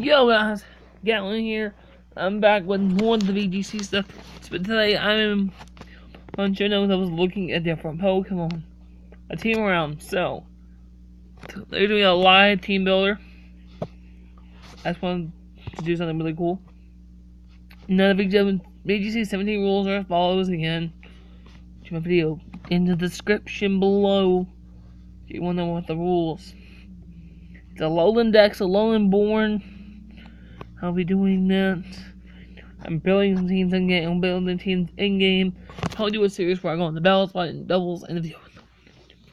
Yo guys, Gatlin here. I'm back with more of the VGC stuff. But today I'm on Showdown. I was looking at different Pokemon. A team around. So they're doing a live team builder. I just wanted to do something really cool. Now the VGC 17 rules are as follows again. Check my video in the description below if you want to know what the rules. It's a Alolan Dex, Alolan Born. I'll be doing that. I'm building some teams in game. I'm building teams in game. I'll do a series where I go on the battle spot and doubles and the video.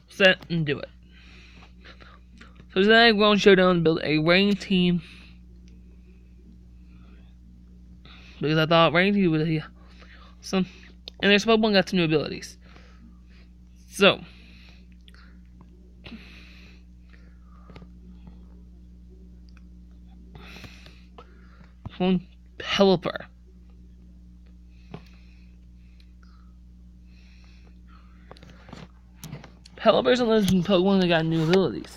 Set and do it. So today we're on Showdown to build a rain team. Because I thought rain team would be some. And their Pokemon got some new abilities. So. One Pelipper. Pelipper's one of those Pokemon that got new abilities.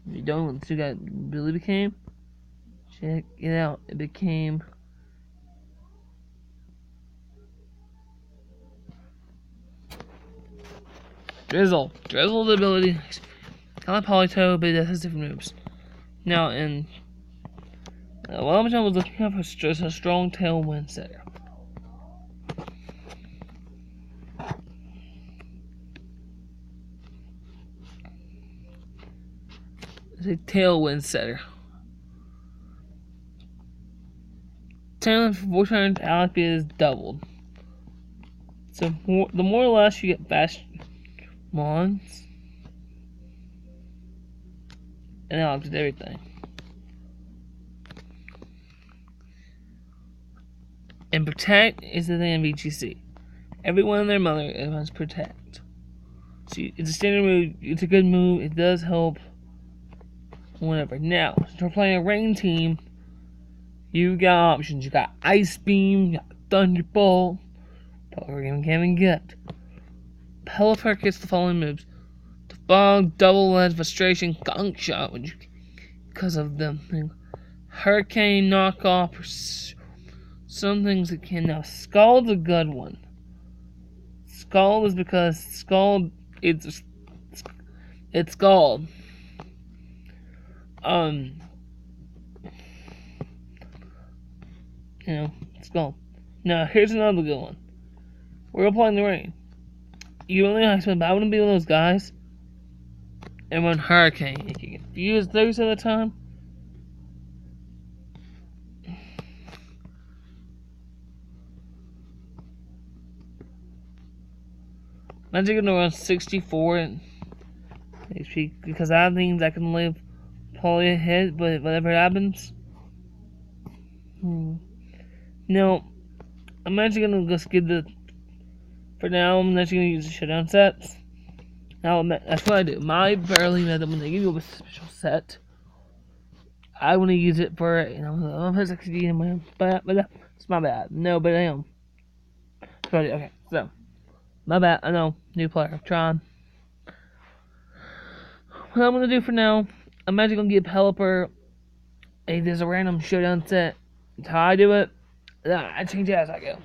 If you don't want to got ability became, check it out. It became Drizzle. Drizzle's ability kind of Politoed, but it has different moves. Now in while I was looking up for just a strong Tailwind setter. It's a Tailwind setter. Tailwind for 4 turns, Alex is doubled. So the more or less you get fast mons, and Alex did everything. And protect is the thing in VGC. Everyone and their mother must protect. So it's a standard move. It's a good move. It does help. Whatever. Now, since we're playing a rain team, you got options. You got Ice Beam. You got Thunderbolt. But we're gonna get. Pelipper gets the following moves: Fog, Double Edge, Frustration, Gunk Shot, because of them. Hurricane, Knockoff. Some things it can. Now, Scald's a good one. Scald is because Scald, it's Scald. Scald. Now, here's another good one. We're applying the rain. You only have to, but I wouldn't be one of those guys. And run Hurricane. If you confuse those at a time. I'm just gonna run 64 in HP because that means I can live probably ahead, but whatever happens. No, I'm actually gonna just give for now, I'm actually gonna use the Showdown sets. Now, that's what I do. My barely method, when they give you a special set, I want to use it for, I'm XD in my but it's my bad. No, but I am. Okay, so. My bad, I know, new player, trying. What I'm gonna do for now, I'm actually gonna give Pelipper there's a random Showdown set. That's how I do it. I change it as I go.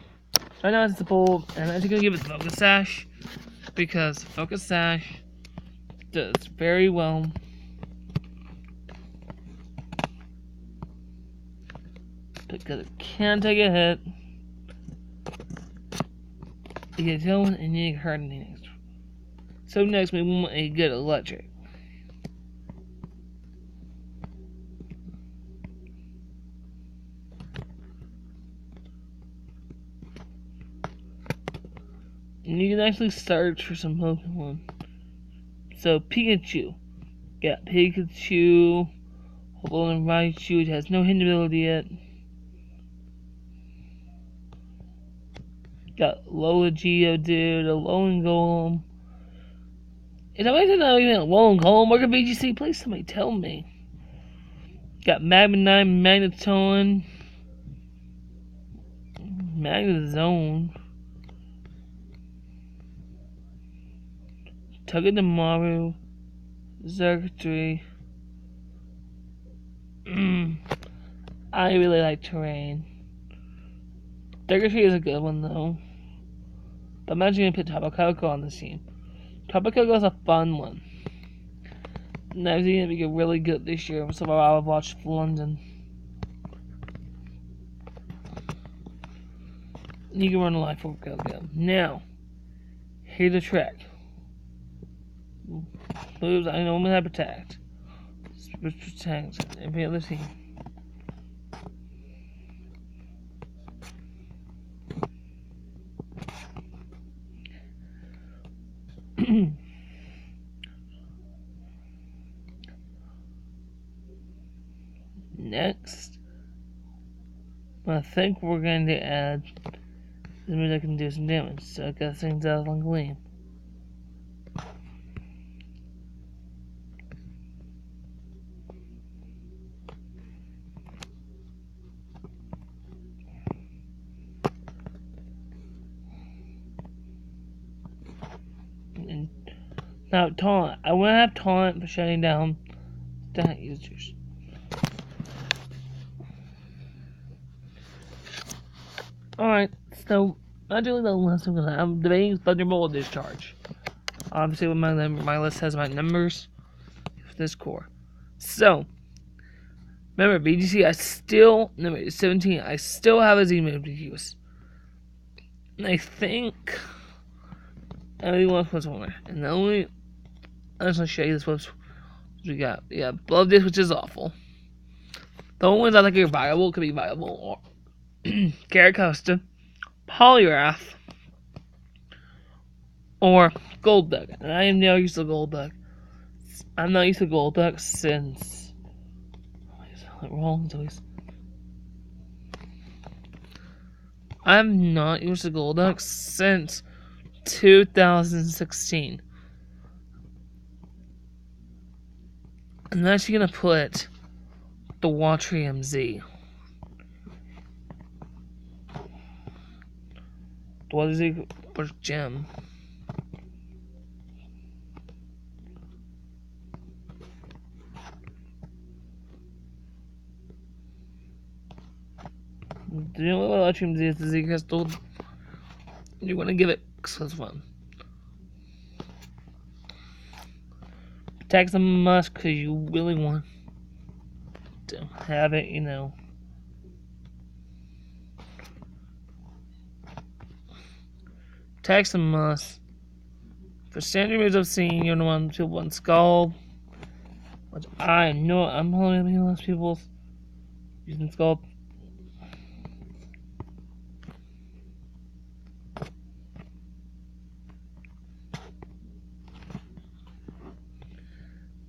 Right now it's the pull, and I'm actually gonna give it Focus Sash, because Focus Sash does very well. Because it can take a hit. You get Tailwind and you get hurt next. So next we want a good electric. And you can actually search for some Pokemon. So Pikachu. Got Pikachu. Alolan Raichu. It has no hidden ability yet. Got Lola Geodude, Alolan Golem. Is that not even Alolan Golem? Where can VGC? Please somebody tell me. Got Magnemite, Magneton, Magnezone, Togedemaru, Xurkitree, I really like terrain. Tree is a good one though. But imagine you put Koko on this team. Koko is a fun one. And I think it'd be really good this year. So I've watched London. You can run a life for Koko. Now, here's the trick. Moves, I know I'm gonna protect. Protect every other team. Next, I think we're going to add the move that can do some damage. So I got things Dazzling Gleam. And now Taunt. I want to have Taunt for shutting down Taunt users. Alright, so not doing the list I'm debating Thunderbolt or Discharge. Obviously, when my list has my numbers for this core. So, remember, VGC, number 17, I still have a Z move to use. And I think I really want to put one. And the only, I'm just going to show you this what we got. Yeah, Blood Disc, which is awful. The only ones I think are viable could be viable or Caracosta, Poliwrath, or Golduck. And I am now used to Golduck. I'm not used to Golduck since. I'm not used to Golduck since 2016. I'm actually gonna put the Waterium Z. What is it for gem? Do you know what Waterium Z is? The Z crystal. You want to give it because it's fun. Protect the musk because you really want to have it, you know. Text and must. For standard moves I've seen, you're the one to one Scald. Which I know I'm holding less people using Scald.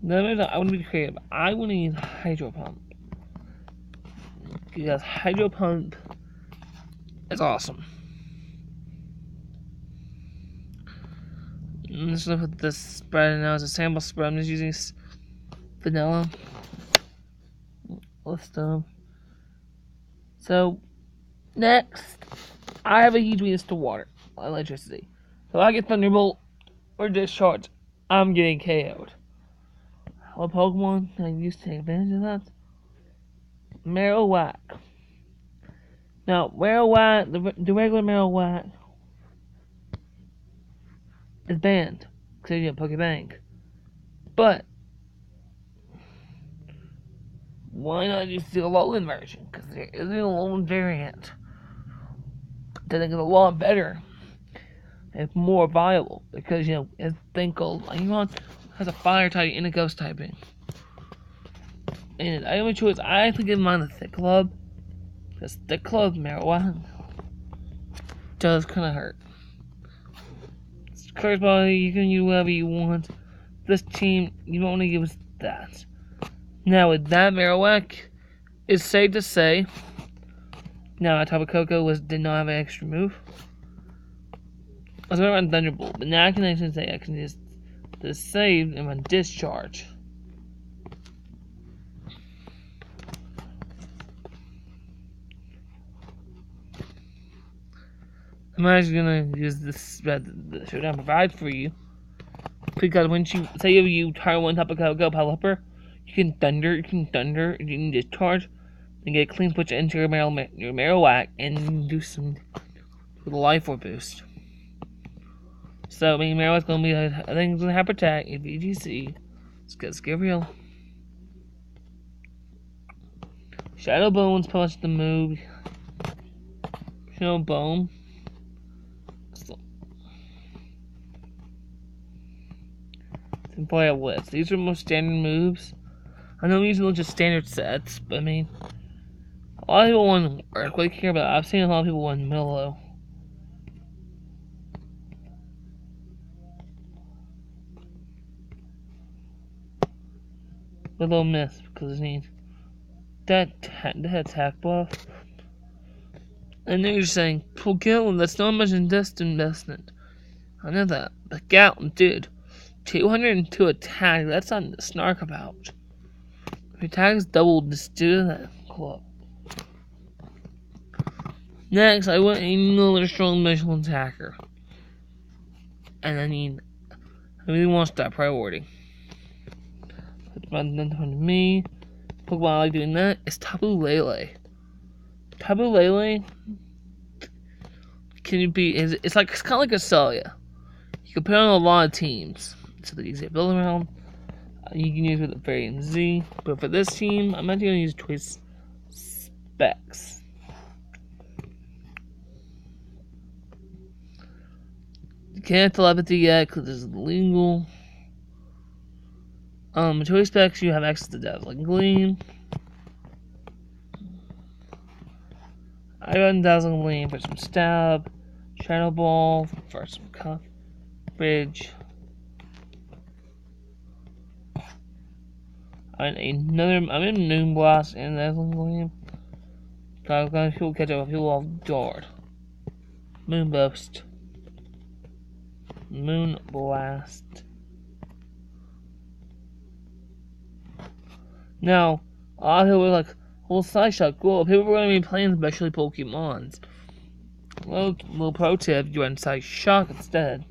No, I want to be creative. I want to use Hydro Pump. Because Hydro Pump is awesome. I'm just gonna put this spread now as a sample spread. I'm just using vanilla. So, next, I have a huge weakness to water, electricity. So I get Thunderbolt or Discharge, I'm getting KO'd. What Pokemon can I use to take advantage of that? Marowak. Now, Marowak, the regular Marowak is banned because you have Pokebank. But why not use the Alolan version? Because there is an Alolan variant that is a lot better and more viable. Because you know, it's Thinkle, Pokemon has a fire type and a ghost typing. And I have a choice. I have to give mine the Thick Club. Because Thick Club Marowak does kind of hurt. Curse body, you can use whatever you want. This team, you don't want to give us that. Now, with that Marowak, it's safe to say. Now, I thought Koko did not have an extra move. I was going to run Thunderbolt, but now I can actually say I can just save and run Discharge. I'm actually gonna use this that the Showdown provides for you. Because when say you turn one Tapu Koko Pelipper, you can thunder, you can Discharge, and get a clean switch into your Marowak and do some with a life orb boost. So, I mean, Marowak's gonna be, I think, gonna have Protect in VGC. Let's get real. Shadow Bone's plus the move. Shadow Bone. And play a Blitz. These are most standard moves. I know these are just standard sets, but I mean, a lot of people want Earthquake here, but I've seen a lot of people want Willow. Will-O-Wisp, because I mean, that attack buff. And then you're saying, pull Gatlin, that's not much investment. I know that, but Gatlin, dude, 202 attack, that's not to snark about. If your attack is doubled, just do that. Cool. Next, I want another strong magical attacker. And I mean, I really want to start priority. Put nothing on me. Pokemon I like doing that is Tapu Lele. Tapu Lele can be it's kind of like a Celia. You can put it on a lot of teams. So they're easy to build around. You can use with the Waterium Z, but for this team, I'm actually going to use Choice Specs. You can't have telepathy yet because it's illegal. Choice Specs, you have access to Dazzling Gleam. I run Dazzling Gleam for some stab, Shadow Ball for some coverage. I'm in Moon Blast and Dazzling Gleam. Cause people catch up with people off guard. Moon Burst. Moon Blast. Now, a lot of people were like, well, Side Shot, cool. People were going to be playing especially Pokemons. Little pro tip, you run Side Shock instead.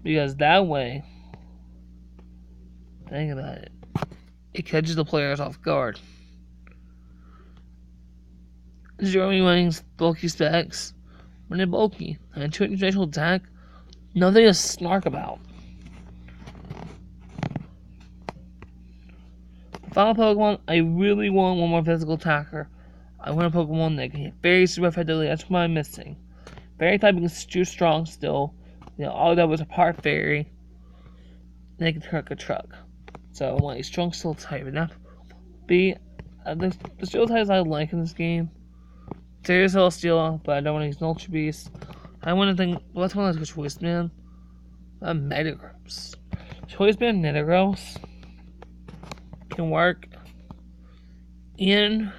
Because that way, think about it. It catches the players off guard. Zeroing running bulky specs. When they're bulky. And 2 special attack. Nothing to snark about. The final Pokemon, I really want one more physical attacker. I want a Pokemon that can hit very super effectively. That's what I'm missing. Fairy typing is too strong still. You know, all that was a part fairy. They can truck a truck. So I want a strong steel type. And that be the steel types I like in this game. There's Steel, but I don't want to use an Ultra Beast. I want to think, what's one of those Choice Man? Metagross. Choice Man Metagross can work in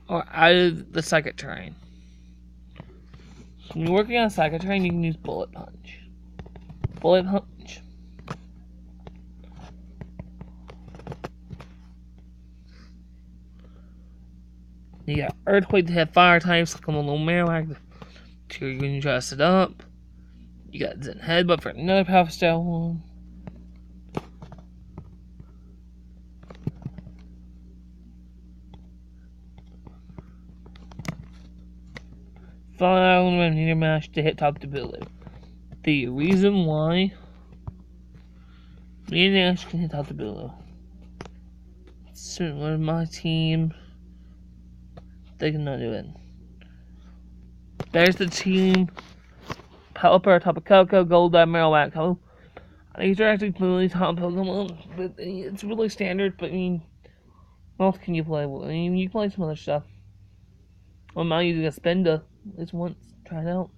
or out of the Psychic Terrain. When you're working on a Psychic Terrain, you can use Bullet Punch. Bullet Punch. You got Earthquake to have fire types, like a little Marowak to when you dress it up. You got Zen Headbutt for another power style one. Fire Island and Meteor Mash to hit top Tapu. The reason why Meteor Mash can hit top Tapu. Certainly my team. They cannot do it. There's the team. Pelipper, Tapu, Koko, Golduck, Marowak-Alola. These are actually really top Pokemon, but it's really standard. But I mean, what else can you play? I mean, you can play some other stuff. Well, now you can spend at least once, try it out.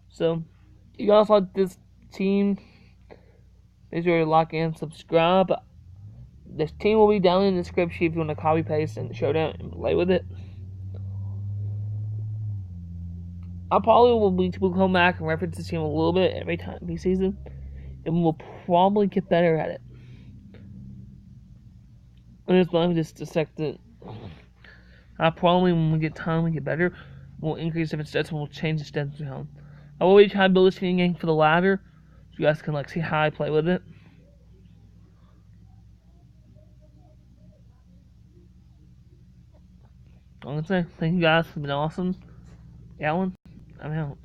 So, you guys like this team? Make sure to like and subscribe. This team will be down in the description if you want to copy paste and Showdown and play with it. I probably will come back and reference this team a little bit every time every season, and we'll probably get better at it. And it's not just a second. I probably, when we get time, we get better. We'll increase different stats and we'll change the stats around. I will be trying to build this team game for the ladder, so you guys can see how I play with it. I'm gonna say thank you guys. It's been awesome. Alan, I'm out.